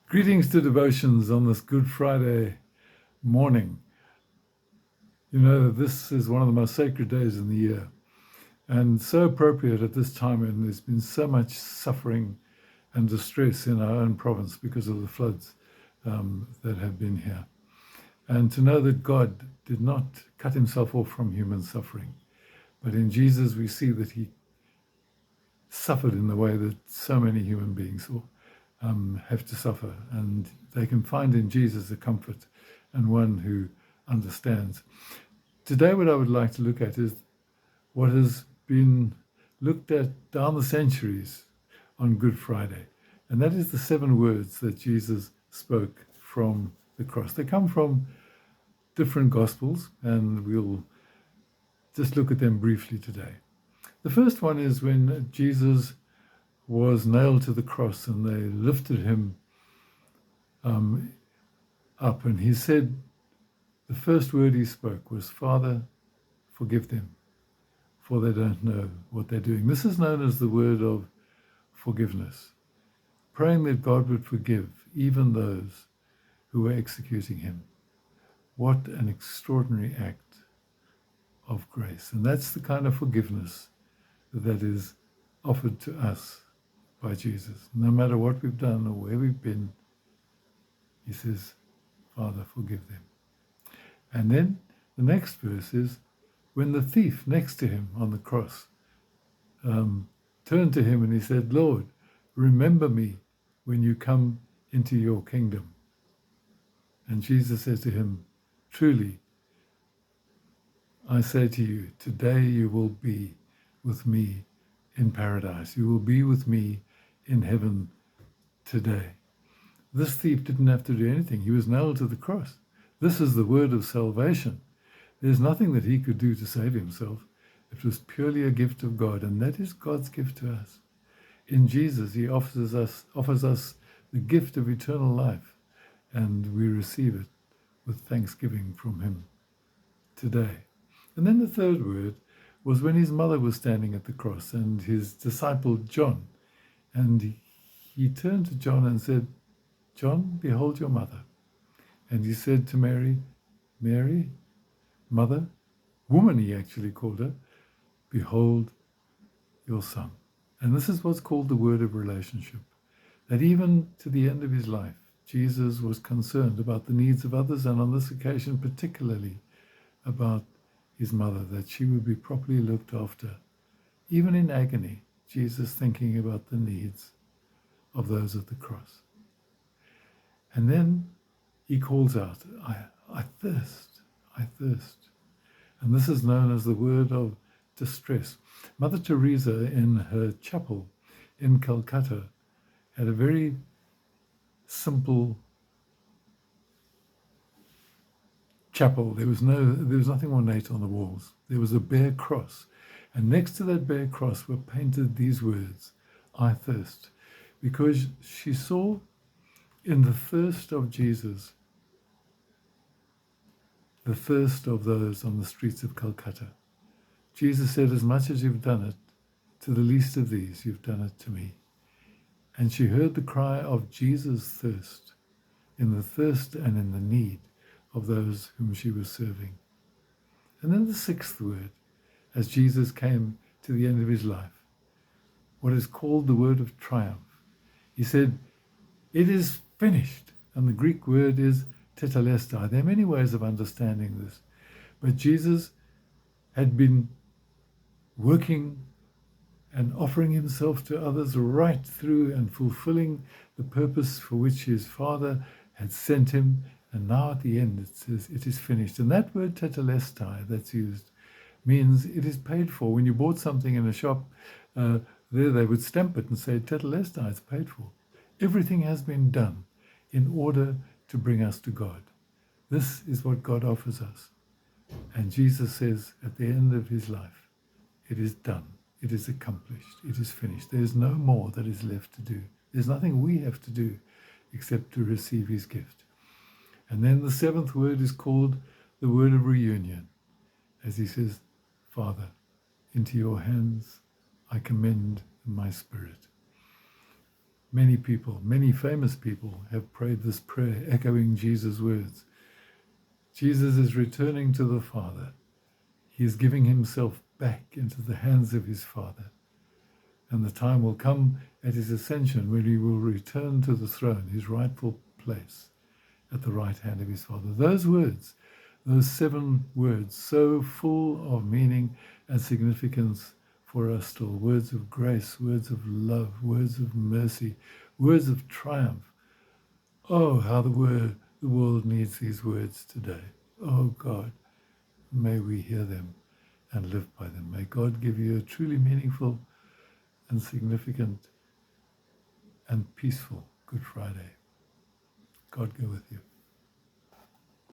Greetings to devotions on this Good Friday morning. You know, this is one of the most sacred days in the year and so appropriate at this time when there's been so much suffering and distress in our own province because of the floods that have been here. And to know that God did not cut himself off from human suffering, but in Jesus we see that he suffered in the way that so many human beings have to suffer, and they can find in Jesus a comfort and one who understands. Today, what I would like to look at is what has been looked at down the centuries on Good Friday, and that is the 7 words that Jesus spoke from the cross. They come from different Gospels, and we'll just look at them briefly today. The first one is when Jesus was nailed to the cross and they lifted him up, and he said, the first word he spoke was, "Father, forgive them, for they don't know what they're doing." This is known as the word of forgiveness, praying that God would forgive even those who were executing him. What an extraordinary act of grace. And that's the kind of forgiveness that is offered to us by Jesus. No matter what we've done or where we've been, he says, "Father, forgive them." And then the next verse is when the thief next to him on the cross turned to him and he said, "Lord, remember me when you come into your kingdom." And Jesus said to him, "Truly, I say to you, today you will be with me in paradise. You will be with me in heaven today." This thief didn't have to do anything. He was nailed to the cross. This is the word of salvation. There's nothing that he could do to save himself. It was purely a gift of God, and that is God's gift to us. In Jesus, he offers us the gift of eternal life, and we receive it with thanksgiving from him today. And then the third word was when his mother was standing at the cross and his disciple John, and he turned to John and said, "John, behold your mother." And he said to Mary, "Mary, mother, woman," he actually called her, "behold your son." And this is what's called the word of relationship, that even to the end of his life, Jesus was concerned about the needs of others, and on this occasion particularly about his mother, that she would be properly looked after. Even in agony, Jesus thinking about the needs of those at the cross. And then he calls out, I thirst, I thirst." And this is known as the word of distress. Mother Teresa, in her chapel in Calcutta, had a very simple chapel. There was nothing ornate on the walls. There was a bare cross. And next to that bare cross were painted these words, "I thirst," because she saw in the thirst of Jesus the thirst of those on the streets of Calcutta. Jesus said, "As much as you've done it to the least of these, you've done it to me." And she heard the cry of Jesus' thirst, in the thirst and in the need of those whom she was serving. And then the sixth word, as Jesus came to the end of his life, what is called the word of triumph. He said, "It is finished." And the Greek word is tetelestai. There are many ways of understanding this. But Jesus had been working and offering himself to others right through and fulfilling the purpose for which his Father had sent him. And now at the end it says, "It is finished." And that word tetelestai that's used means it is paid for. When you bought something in a shop, there they would stamp it and say, "Tetelestai, it's paid for." Everything has been done in order to bring us to God. This is what God offers us. And Jesus says at the end of his life, "It is done. It is accomplished. It is finished." There is no more that is left to do. There's nothing we have to do except to receive his gift. And then the seventh word is called the word of reunion, as he says, "Father, into your hands I commend my spirit." Many people, many famous people have prayed this prayer, echoing Jesus' words. Jesus is returning to the Father. He is giving himself back into the hands of his Father. And the time will come at his ascension when he will return to the throne, his rightful place at the right hand of his Father. Those words, those 7 words, so full of meaning and significance for us still. Words of grace, words of love, words of mercy, words of triumph. Oh, how the world needs these words today. Oh God, may we hear them and live by them. May God give you a truly meaningful and significant and peaceful Good Friday. God go with you.